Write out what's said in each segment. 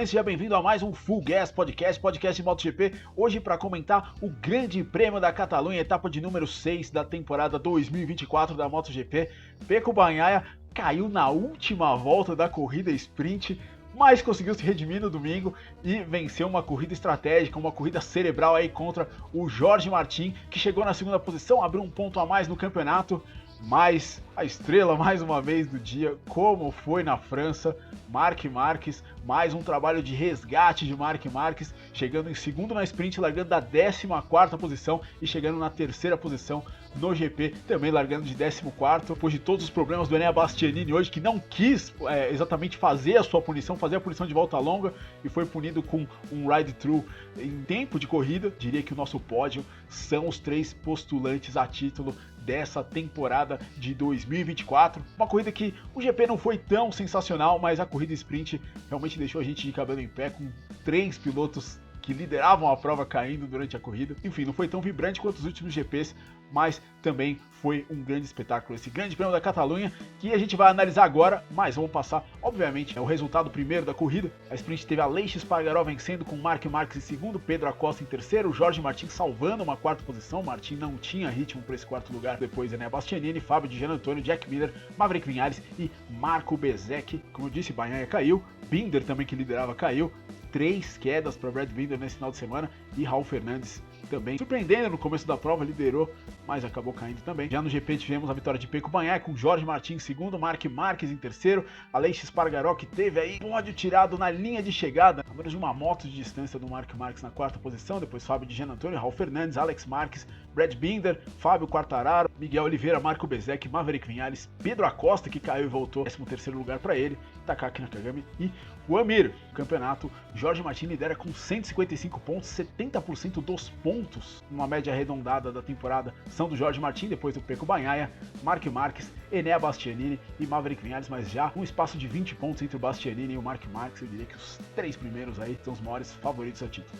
bem? Seja bem-vindo a mais um Full Gas podcast de MotoGP. Hoje para comentar o Grande Prêmio da Catalunha, etapa de número 6 da temporada 2024 da MotoGP. Pecco Bagnaia caiu na última volta da corrida sprint, mas conseguiu se redimir no domingo e venceu uma corrida estratégica, uma corrida cerebral aí contra o Jorge Martin, que chegou na segunda posição, abriu um ponto a mais no campeonato. Mas a estrela mais uma vez do dia, como foi na França, Marc Marquez, mais um trabalho de resgate de Marc Marquez, chegando em segundo na sprint, largando da 14ª posição e chegando na terceira posição no GP, também largando de 14º, depois de todos os problemas do Enea Bastianini hoje, que não quis exatamente fazer a sua punição, fazer a punição de volta longa e foi punido com um ride-through em tempo de corrida. Diria que o nosso pódio são os 3 postulantes a título dessa temporada de 2024. Uma corrida que o GP não foi tão sensacional, mas a corrida sprint realmente deixou a gente de cabelo em pé, com 3 pilotos que lideravam a prova caindo durante a corrida. Enfim, não foi tão vibrante quanto os últimos GPs, mas também foi um grande espetáculo esse Grande Prêmio da Catalunha, que a gente vai analisar agora, mas vamos passar, obviamente, o resultado primeiro da corrida. A sprint teve Aleix Espargaró vencendo com Marc Marquez em segundo, Pedro Acosta em terceiro, Jorge Martin salvando uma 4ª posição. Martin não tinha ritmo para esse 4º lugar, depois Enea Bastianini, Fábio Di Giannantonio, Jack Miller, Maverick Viñales e Marco Bezzecchi. Como eu disse, Bagnaia caiu, Binder também, que liderava, caiu. 3 quedas para Brad Binder nesse final de semana e Raul Fernandes também, surpreendendo no começo da prova, liderou, mas acabou caindo também. Já no GP tivemos a vitória de Pecco Bagnaia com Jorge Martin em segundo, Marc Marquez em terceiro, Aleix Espargaró, que teve aí pódio tirado na linha de chegada, a menos de uma moto de distância do Marc Marquez na 4ª posição, depois Fábio Di Giannantonio, Raul Fernandes, Alex Marques, Brad Binder, Fábio Quartararo, Miguel Oliveira, Marco Bezzecchi, Maverick Viñales, Pedro Acosta, que caiu e voltou, 13º lugar para ele, Takaki Nakagami e o Amir. O campeonato, Jorge Martin lidera com 155 pontos, 70% dos pontos, uma média arredondada da temporada, são do Jorge Martin, depois do Pecco Bagnaia, Marc Marquez, Enea Bastianini e Maverick Viñales, mas já um espaço de 20 pontos entre o Bastianini e o Marc Marquez. Eu diria que os 3 primeiros aí são os maiores favoritos ao título.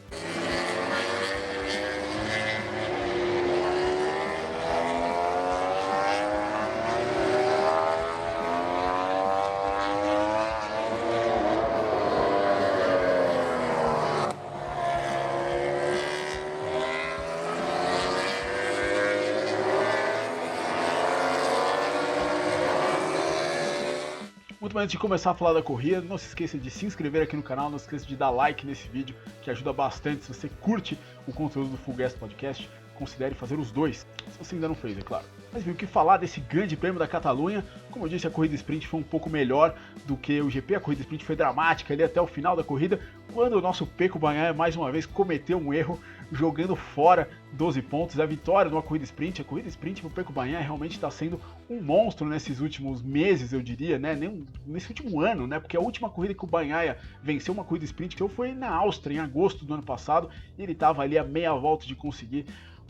Muito bem, antes de começar a falar da corrida, não se esqueça de se inscrever aqui no canal, não se esqueça de dar like nesse vídeo, que ajuda bastante. Se você curte o conteúdo do Full Gas Podcast, considere fazer os 2, se você ainda não fez, é claro. Mas viu o que falar desse Grande Prêmio da Catalunha. Como eu disse, a corrida sprint foi um pouco melhor do que o GP, a corrida sprint foi dramática ali até o final da corrida, quando o nosso Pecco Bagnaia mais uma vez cometeu um erro, jogando fora 12 pontos, a vitória numa corrida sprint. A corrida sprint para o Pecco Bagnaia realmente está sendo um monstro nesses últimos meses, eu diria, né? Nesse último ano, né? Porque a última corrida que o Bagnaia venceu uma corrida sprint que foi na Áustria, em agosto do ano passado, e ele estava ali a meia volta de conseguir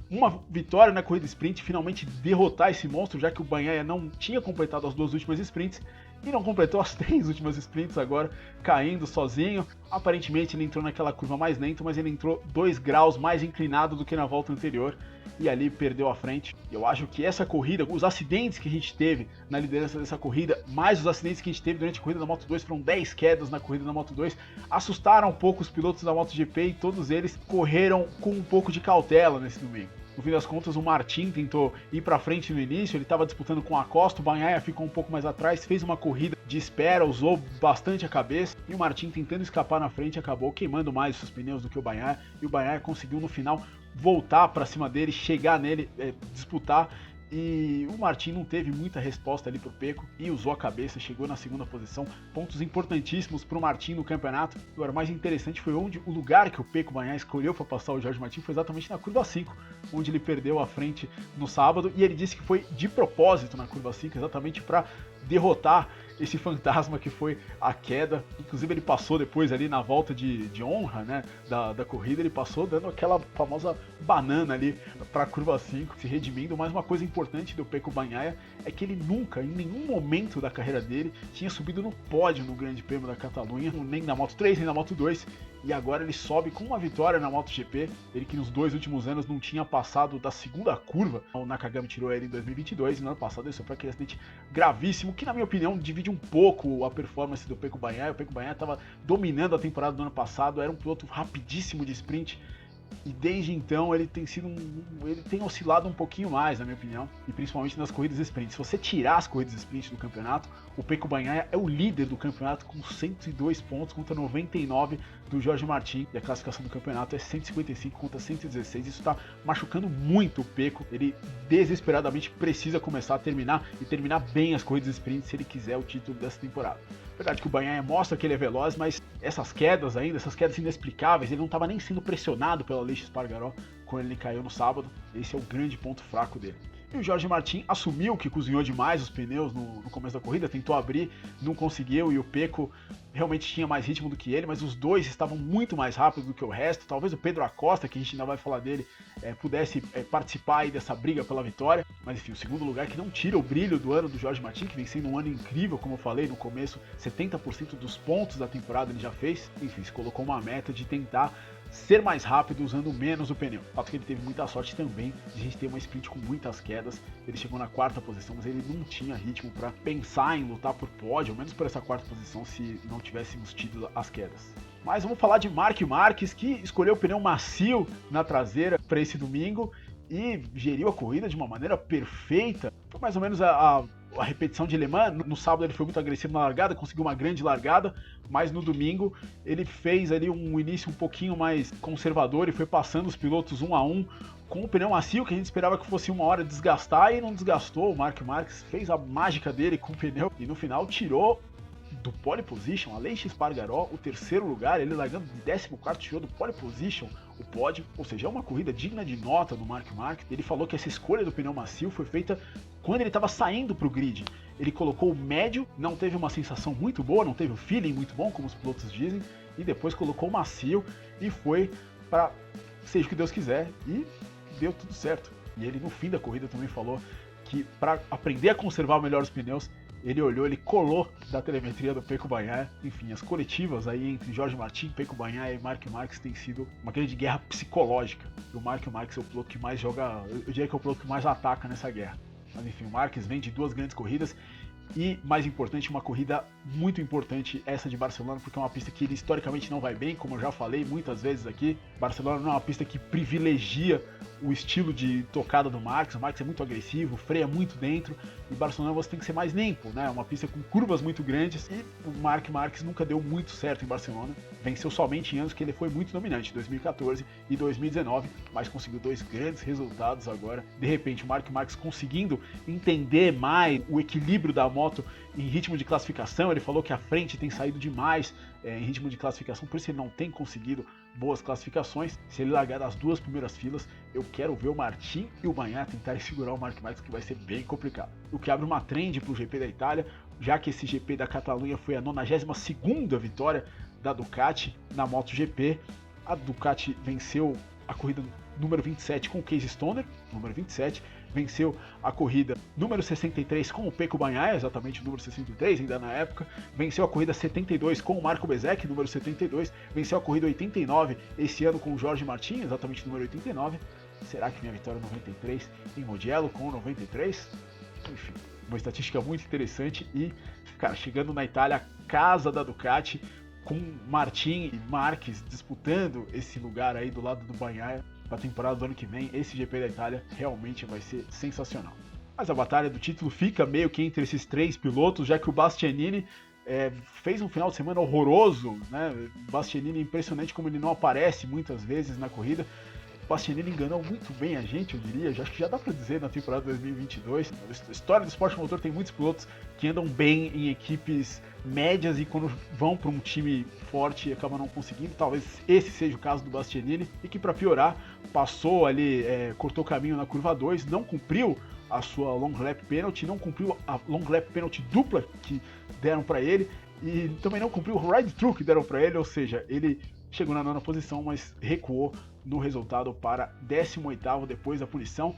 uma vitória na corrida sprint, finalmente derrotar esse monstro, já que o Bagnaia não tinha completado as 2 últimas sprints e não completou as 3 últimas sprints agora, caindo sozinho. Aparentemente ele entrou naquela curva mais lento, mas ele entrou 2 graus mais inclinado do que na volta anterior e ali perdeu a frente. Eu acho que essa corrida, os acidentes que a gente teve na liderança dessa corrida, mais os acidentes que a gente teve durante a corrida da Moto2, foram 10 quedas na corrida da Moto2, assustaram um pouco os pilotos da MotoGP e todos eles correram com um pouco de cautela nesse domingo. No fim das contas, o Martin tentou ir para frente no início, ele estava disputando com a Acosta, o Bagnaia ficou um pouco mais atrás, fez uma corrida de espera, usou bastante a cabeça, e o Martin, tentando escapar na frente, acabou queimando mais os seus pneus do que o Bagnaia, e o Bagnaia conseguiu no final voltar para cima dele, chegar nele, disputar. E o Martin não teve muita resposta ali pro Pecco e usou a cabeça, chegou na segunda posição, pontos importantíssimos pro Martin no campeonato. Agora, o mais interessante foi onde o lugar que o Pecco Bagnaia escolheu para passar o Jorge Martin foi exatamente na curva 5, onde ele perdeu a frente no sábado, e ele disse que foi de propósito na curva 5, exatamente para derrotar esse fantasma que foi a queda. Inclusive ele passou depois ali na volta de honra, né, da corrida, ele passou dando aquela famosa banana ali para a curva 5, se redimindo. Mas uma coisa importante do Pecco Bagnaia é que ele nunca, em nenhum momento da carreira dele, tinha subido no pódio no Grande Prêmio da Catalunha, nem na Moto3, nem na Moto2, e agora ele sobe com uma vitória na MotoGP, ele que nos 2 últimos anos não tinha passado da segunda curva. O Nakagami tirou ele em 2022, e no ano passado ele sofreu aquele acidente gravíssimo, que na minha opinião devia divide um pouco a performance do Pecco Bagnaia. O Pecco Bagnaia estava dominando a temporada do ano passado, era um piloto rapidíssimo de sprint, e desde então ele tem oscilado um pouquinho mais, na minha opinião, e principalmente nas corridas sprint. Se você tirar as corridas sprint do campeonato, o Pecco Bagnaia é o líder do campeonato com 102 pontos contra 99 do Jorge Martin, e a classificação do campeonato é 155 contra 116. Isso está machucando muito o Pecco. Ele desesperadamente precisa começar a terminar bem as corridas sprint se ele quiser o título dessa temporada. Verdade que o Bagnaia mostra que ele é veloz, mas essas quedas inexplicáveis, ele não estava nem sendo pressionado pela Aleix Espargaró quando ele caiu no sábado. Esse é o grande ponto fraco dele. E o Jorge Martin assumiu que cozinhou demais os pneus no começo da corrida, tentou abrir, não conseguiu, e o Pecco realmente tinha mais ritmo do que ele, mas os dois estavam muito mais rápidos do que o resto. Talvez o Pedro Acosta, que a gente ainda vai falar dele, pudesse participar aí dessa briga pela vitória. Mas enfim, o segundo lugar que não tira o brilho do ano do Jorge Martin, que vem sendo um ano incrível, como eu falei no começo, 70% dos pontos da temporada ele já fez. Enfim, se colocou uma meta de tentar ser mais rápido usando menos o pneu. O fato é que ele teve muita sorte também de a gente ter uma sprint com muitas quedas. Ele chegou na quarta posição, mas ele não tinha ritmo para pensar em lutar por pódio, ao menos por essa quarta posição, se não tivéssemos tido as quedas. Mas vamos falar de Marc Marquez, que escolheu o pneu macio na traseira para esse domingo e geriu a corrida de uma maneira perfeita. Foi mais ou menos a repetição de Le Mans. No sábado ele foi muito agressivo na largada, conseguiu uma grande largada, mas no domingo ele fez ali um início um pouquinho mais conservador e foi passando os pilotos um a um com o pneu macio, que a gente esperava que fosse uma hora desgastar, e não desgastou. O Marc Marquez fez a mágica dele com o pneu e no final tirou do pole position Aleix Espargaró o terceiro lugar. Ele largando de 14º, tirou do pole position o pódio, ou seja, é uma corrida digna de nota do Marc Marquez. Ele falou que essa escolha do pneu macio foi feita quando ele estava saindo para o grid. Ele colocou o médio, não teve uma sensação muito boa, não teve um feeling muito bom, como os pilotos dizem, e depois colocou o macio e foi para seja o que Deus quiser, e deu tudo certo. E ele no fim da corrida também falou que para aprender a conservar melhor os pneus, ele olhou, ele colou da telemetria do Pecco Bagnaia. Enfim, as coletivas aí entre Jorge Martin, Pecco Bagnaia e Marc Marquez tem sido uma grande guerra psicológica. E o Marc Marquez é o piloto que mais joga, eu diria que é o piloto que mais ataca nessa guerra. Mas enfim, o Marquez vem de 2 grandes corridas e, mais importante, uma corrida muito importante, essa de Barcelona, porque é uma pista que ele historicamente não vai bem, como eu já falei muitas vezes aqui. Barcelona não é uma pista que privilegia o estilo de tocada do Marquez. O Marquez é muito agressivo, freia muito dentro, e Barcelona você tem que ser mais limpo, né? É uma pista com curvas muito grandes, e o Marc Marquez nunca deu muito certo em Barcelona. Venceu somente em anos que ele foi muito dominante, 2014 e 2019, mas conseguiu 2 grandes resultados agora. De repente, o Marc Marquez conseguindo entender mais o equilíbrio da moto em ritmo de classificação. Ele falou que a frente tem saído demais em ritmo de classificação, por isso ele não tem conseguido boas classificações. Se ele largar das 2 primeiras filas, eu quero ver o Martin e o Bagnaia tentarem segurar o Marc Marquez, que vai ser bem complicado. O que abre uma trend para o GP da Itália, já que esse GP da Catalunha foi a 92ª vitória da Ducati na MotoGP. A Ducati venceu a corrida número 27 com o Casey Stoner, número 27, venceu a corrida número 63 com o Pecco Bagnaia, exatamente o número 63 ainda na época, venceu a corrida 72 com o Marco Bezzecchi, número 72, venceu a corrida 89 esse ano com o Jorge Martin, exatamente o número 89. Será que minha vitória 93 em Mugello com o 93? Enfim, uma estatística muito interessante. E, cara, chegando na Itália, casa da Ducati, com Martin e Marquez disputando esse lugar aí do lado do Bagnaia para a temporada do ano que vem, esse GP da Itália realmente vai ser sensacional. Mas a batalha do título fica meio que entre esses 3 pilotos, já que o Bastianini fez um final de semana horroroso, né? O Bastianini é impressionante como ele não aparece muitas vezes na corrida. O Bastianini enganou muito bem a gente, eu diria. Acho que já dá para dizer na temporada 2022. A história do esporte motor tem muitos pilotos que andam bem em equipes médias e quando vão para um time forte acabam não conseguindo. Talvez esse seja o caso do Bastianini, e que, para piorar, passou ali, cortou caminho na curva 2, não cumpriu a sua long lap penalty, não cumpriu a long lap penalty dupla que deram para ele, e também não cumpriu o ride through que deram para ele. Ou seja, ele chegou na 9ª posição, mas recuou no resultado para 18º depois da punição.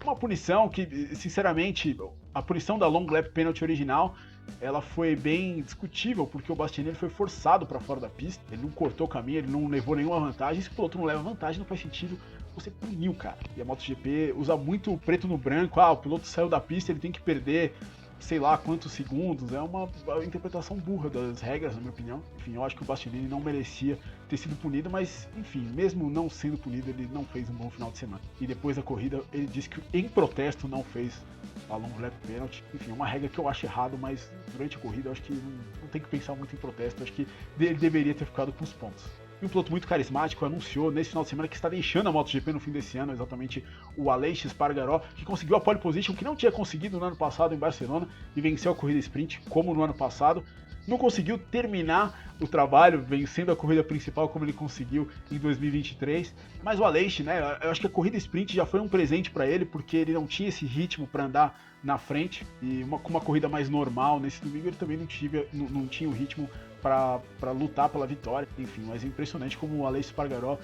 Uma punição que, sinceramente, a punição da long lap penalty original, ela foi bem discutível, porque o Bastianini foi forçado para fora da pista, ele não cortou o caminho, ele não levou nenhuma vantagem. Se o piloto não leva vantagem, não faz sentido você punir o cara. E a MotoGP usa muito o preto no branco. O piloto saiu da pista, ele tem que perder sei lá quantos segundos, é uma interpretação burra das regras, na minha opinião. Enfim, eu acho que o Bastianini não merecia ter sido punido, mas, enfim, mesmo não sendo punido, ele não fez um bom final de semana. E depois da corrida, ele disse que em protesto não fez a long lap penalty. Enfim, é uma regra que eu acho errado, mas durante a corrida eu acho que não tem que pensar muito em protesto, eu acho que ele deveria ter ficado com os pontos. E um piloto muito carismático anunciou nesse final de semana que está deixando a MotoGP no fim desse ano, exatamente o Aleix Espargaró, que conseguiu a pole position, que não tinha conseguido no ano passado em Barcelona, e venceu a corrida sprint, como no ano passado. Não conseguiu terminar o trabalho vencendo a corrida principal como ele conseguiu em 2023, mas o Aleix, né, eu acho que a corrida sprint já foi um presente para ele, porque ele não tinha esse ritmo para andar na frente, e com uma corrida mais normal nesse domingo ele também não tinha o ritmo para lutar pela vitória. Enfim, mas é impressionante como o Aleix Espargaró,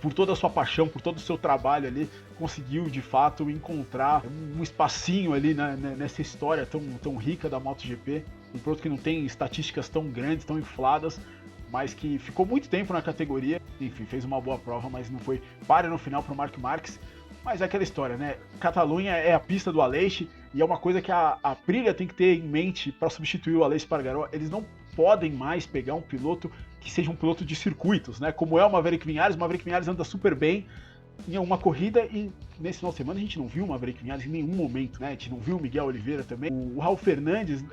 por toda a sua paixão, por todo o seu trabalho ali, conseguiu de fato encontrar um espacinho ali nessa história tão rica da MotoGP. Um piloto que não tem estatísticas tão grandes, tão infladas, mas que ficou muito tempo na categoria. Enfim, fez uma boa prova, mas não foi páreo no final para o Marc Marques. Mas é aquela história, né? Catalunha é a pista do Aleix, e é uma coisa que a Aprilia tem que ter em mente para substituir o Aleix Espargaró. Eles não podem mais pegar um piloto que seja um piloto de circuitos, né? Como é o Maverick Viñales. O Maverick Viñales anda super bem em uma corrida, e nesse final de semana a gente não viu o Maverick Viñales em nenhum momento, né? A gente não viu o Miguel Oliveira também. O Raul Fernandes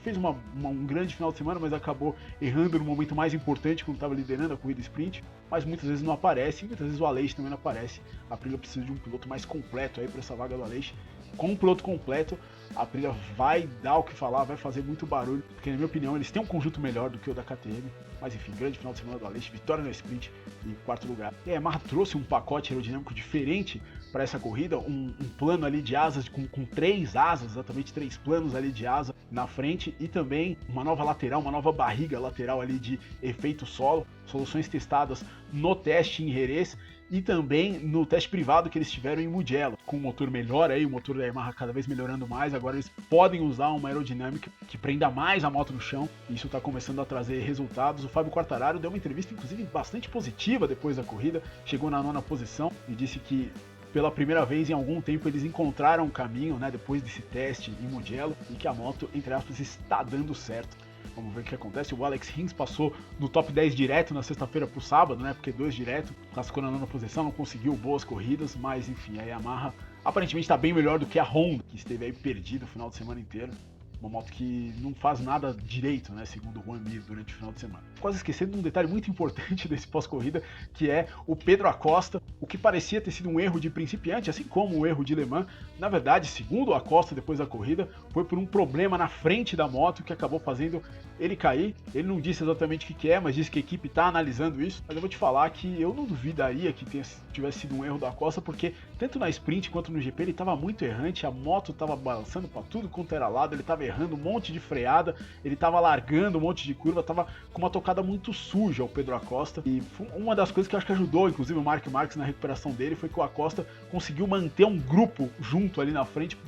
fez um grande final de semana, mas acabou errando no momento mais importante quando estava liderando a corrida sprint, mas muitas vezes não aparece, e muitas vezes o Aleix também não aparece. A Aprilia precisa de um piloto mais completo aí para essa vaga do Aleix. Com um piloto completo, a Aprilia vai dar o que falar, vai fazer muito barulho, porque na minha opinião eles têm um conjunto melhor do que o da KTM. Mas enfim, grande final de semana do Aleix, vitória no sprint e quarto lugar. E a Yamaha trouxe um pacote aerodinâmico diferente para essa corrida, um plano ali de asas com 3 asas, exatamente 3 planos ali de asa na frente, e também uma nova lateral, uma nova barriga lateral ali de efeito solo, soluções testadas no teste em Jerez e também no teste privado que eles tiveram em Mugello, com um motor melhor aí, o motor da Yamaha cada vez melhorando mais. Agora eles podem usar uma aerodinâmica que prenda mais a moto no chão, e isso está começando a trazer resultados. O Fábio Quartararo deu uma entrevista inclusive bastante positiva depois da corrida, chegou na 9ª posição e disse que pela primeira vez em algum tempo eles encontraram um caminho, né, depois desse teste em Mugello, e que a moto, entre aspas, está dando certo. Vamos ver o que acontece. O Alex Rins passou do top 10 direto na sexta-feira pro sábado, né? Porque 2 direto, classificou na 9ª posição, não conseguiu boas corridas, mas enfim, a Yamaha aparentemente está bem melhor do que a Honda, que esteve aí perdida o final de semana inteiro. Uma moto que não faz nada direito, né, segundo o Juan Mir, durante o final de semana. Quase esquecendo de um detalhe muito importante desse pós-corrida, que é o Pedro Acosta. O que parecia ter sido um erro de principiante, assim como o erro de Le Mans, na verdade, segundo o Acosta depois da corrida, foi por um problema na frente da moto que acabou fazendo ele cair. Ele não disse exatamente o que é, mas disse que a equipe está analisando isso. Mas eu vou te falar que eu não duvidaria que tivesse sido um erro do Acosta, porque tanto na sprint quanto no GP ele estava muito errante, a moto estava balançando para tudo quanto era lado, ele estava errando um monte de freada, ele estava largando um monte de curva, estava com uma tocada muito suja o Pedro Acosta. E uma das coisas que eu acho que ajudou, inclusive, o Marc Marques na recuperação dele, foi que o Acosta conseguiu manter um grupo junto ali na frente,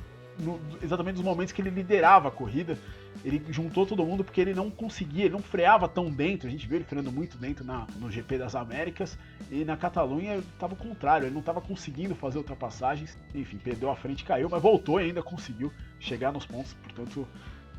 exatamente nos momentos que ele liderava a corrida. Ele juntou todo mundo porque ele não conseguia, ele não freava tão dentro. A gente viu ele freando muito dentro no GP das Américas, e na Catalunha estava o contrário, ele não estava conseguindo fazer ultrapassagens. Enfim, perdeu a frente, caiu, mas voltou e ainda conseguiu chegar nos pontos. Portanto,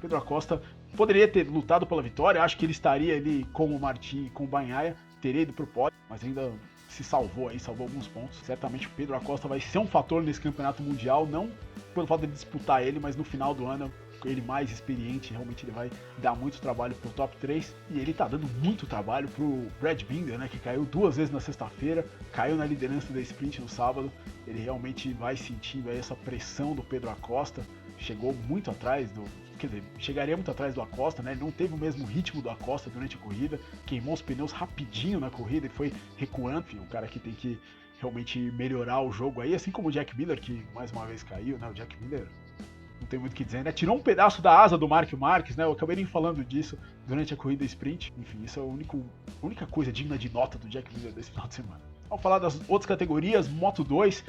Pedro Acosta poderia ter lutado pela vitória. Acho que ele estaria ali com o Martin e com o Bagnaia, teria ido pro pódio, mas ainda se salvou aí, salvou alguns pontos. Certamente o Pedro Acosta vai ser um fator nesse campeonato mundial, não pelo fato de disputar ele, mas no final do ano, ele mais experiente, realmente ele vai dar muito trabalho pro top 3, e ele tá dando muito trabalho pro Brad Binder, né, que caiu 2 vezes na sexta-feira, caiu na liderança da sprint no sábado. Ele realmente vai sentindo aí essa pressão do Pedro Acosta, chegou muito atrás quer dizer, chegaria muito atrás do Acosta, né? Ele não teve o mesmo ritmo do Acosta durante a corrida, queimou os pneus rapidinho na corrida, ele foi recuando. Enfim, um cara que tem que realmente melhorar o jogo aí, assim como o Jack Miller, que mais uma vez caiu, né? O Jack Miller, não tem muito o que dizer, né? Tirou um pedaço da asa do Marc Marques, né? Eu acabei nem falando disso durante a corrida sprint. Enfim, isso é a única coisa digna de nota do Jack Miller desse final de semana. Vamos falar das outras categorias. Moto 2,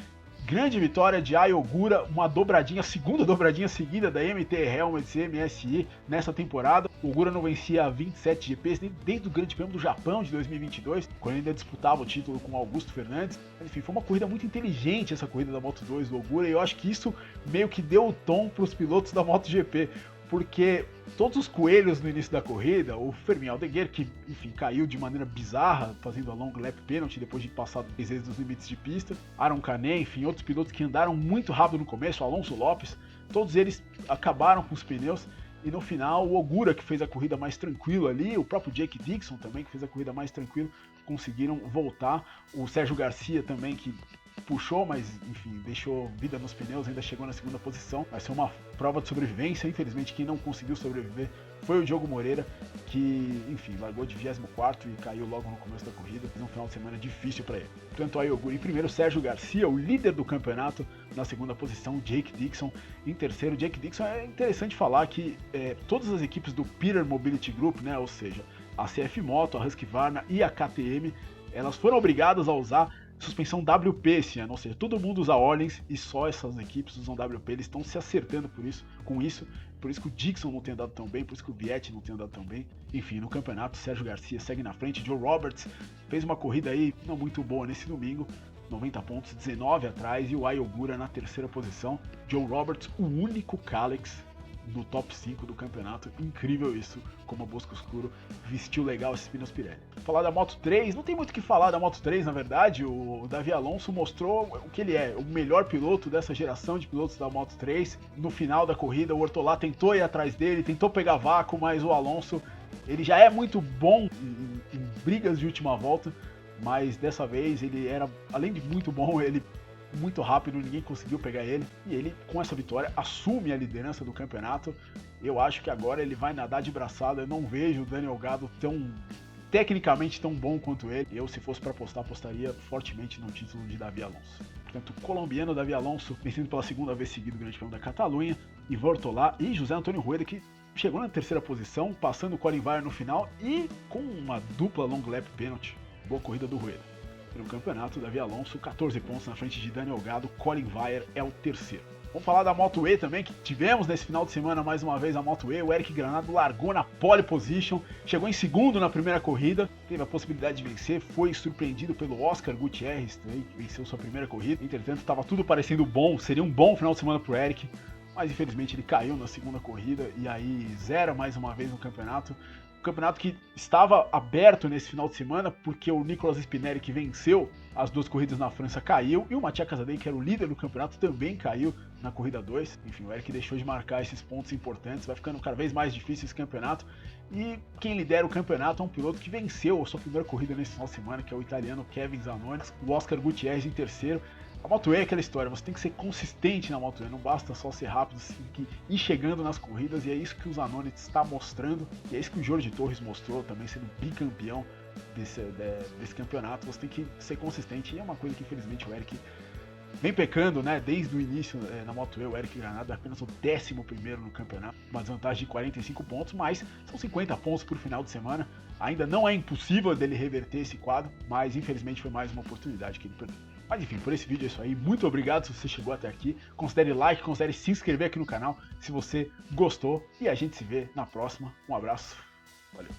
Grande vitória de Ai Ogura, uma dobradinha, segunda dobradinha seguida da MT Helmets e MSI nessa temporada. O Ogura não vencia 27 GPs nem desde o Grande Prêmio do Japão de 2022, quando ele ainda disputava o título com Augusto Fernandes. Enfim, foi uma corrida muito inteligente essa corrida da Moto2 do Ogura, e eu acho que isso meio que deu o tom para os pilotos da MotoGP, porque todos os coelhos no início da corrida, o Fermin Aldeguer, que enfim caiu de maneira bizarra, fazendo a long lap penalty depois de passar 10 vezes dos limites de pista, Aron Canet, enfim, outros pilotos que andaram muito rápido no começo, Alonso Lopes, todos eles acabaram com os pneus, e no final o Ogura, que fez a corrida mais tranquila ali, o próprio Jake Dixon também, que fez a corrida mais tranquila, conseguiram voltar, o Sérgio Garcia também, que puxou, mas enfim, deixou vida nos pneus, ainda chegou na segunda posição. Vai ser uma prova de sobrevivência. Infelizmente, quem não conseguiu sobreviver foi o Diogo Moreira, que, enfim, largou de 24º e caiu logo no começo da corrida. Fez um final de semana difícil para ele. Tanto Ai Ogura em primeiro, Sérgio Garcia, o líder do campeonato, na segunda posição, Jake Dixon em terceiro. Jake Dixon, é interessante falar que todas as equipes do Peter Mobility Group, né, ou seja, a CF Moto, a Husqvarna e a KTM, elas foram obrigadas a usar suspensão WP esse ano, ou seja, todo mundo usa Orleans e só essas equipes usam WP, eles estão se acertando por isso que o Dixon não tem andado tão bem, por isso que o Vietti não tem andado tão bem. Enfim, no campeonato, Sérgio Garcia segue na frente, Joe Roberts fez uma corrida aí não muito boa nesse domingo, 90 pontos, 19 atrás, e o Ai Ogura na terceira posição. Joe Roberts, o único Kalex no top 5 do campeonato, incrível isso, como a Bosco Escuro vestiu legal esses pneus Pirelli. Falar da Moto 3, não tem muito o que falar da Moto 3, na verdade, o Davi Alonso mostrou o que ele é, o melhor piloto dessa geração de pilotos da Moto 3. No final da corrida, o Ortolá tentou ir atrás dele, tentou pegar vácuo, mas o Alonso, ele já é muito bom em brigas de última volta, mas dessa vez ele era, além de muito bom, ele muito rápido, ninguém conseguiu pegar ele, e ele com essa vitória assume a liderança do campeonato. Eu acho que agora ele vai nadar de braçada. Eu não vejo o Daniel Gado tecnicamente tão bom quanto ele. Eu, se fosse para apostar, apostaria fortemente no título de Davi Alonso. Portanto, o colombiano Davi Alonso vencendo pela segunda vez seguida o Grande Prêmio da Catalunha, Ivan Ortolá e José Antônio Rueda, que chegou na terceira posição, passando o Colin Vair no final e com uma dupla long lap penalty. Boa corrida do Rueda. No campeonato, Davi Alonso, 14 pontos na frente de Daniel Gado, Colin Vair é o terceiro. Vamos falar da Moto E também, que tivemos nesse final de semana mais uma vez a Moto E. O Eric Granado largou na pole position, chegou em segundo na primeira corrida, teve a possibilidade de vencer, foi surpreendido pelo Oscar Gutierrez, que venceu sua primeira corrida. Entretanto, estava tudo parecendo bom, seria um bom final de semana para o Eric, mas infelizmente ele caiu na segunda corrida e aí zera mais uma vez no campeonato. Campeonato que estava aberto nesse final de semana, porque o Nicolas Spinelli, que venceu as duas corridas na França, caiu, e o Mattia Casadei, que era o líder do campeonato, também caiu na corrida 2. Enfim, o Eric deixou de marcar esses pontos importantes, vai ficando cada vez mais difícil esse campeonato, e quem lidera o campeonato é um piloto que venceu a sua primeira corrida nesse final de semana, que é o italiano Kevin Zanones, o Oscar Gutierrez em terceiro. A Moto E é aquela história, você tem que ser consistente na Moto E, não basta só ser rápido, você tem que ir chegando nas corridas, e é isso que o Zanones está mostrando, e é isso que o Jorge Torres mostrou, também sendo bicampeão desse campeonato. Você tem que ser consistente, e é uma coisa que infelizmente o Eric vem pecando, né, desde o início na Moto E. O Eric Granado é apenas o 11º no campeonato, uma desvantagem de 45 pontos, mas são 50 pontos por final de semana, ainda não é impossível dele reverter esse quadro, mas infelizmente foi mais uma oportunidade que ele perdeu. Mas enfim, por esse vídeo é isso aí. Muito obrigado se você chegou até aqui. Considere like, considere se inscrever aqui no canal se você gostou. E a gente se vê na próxima. Um abraço. Valeu.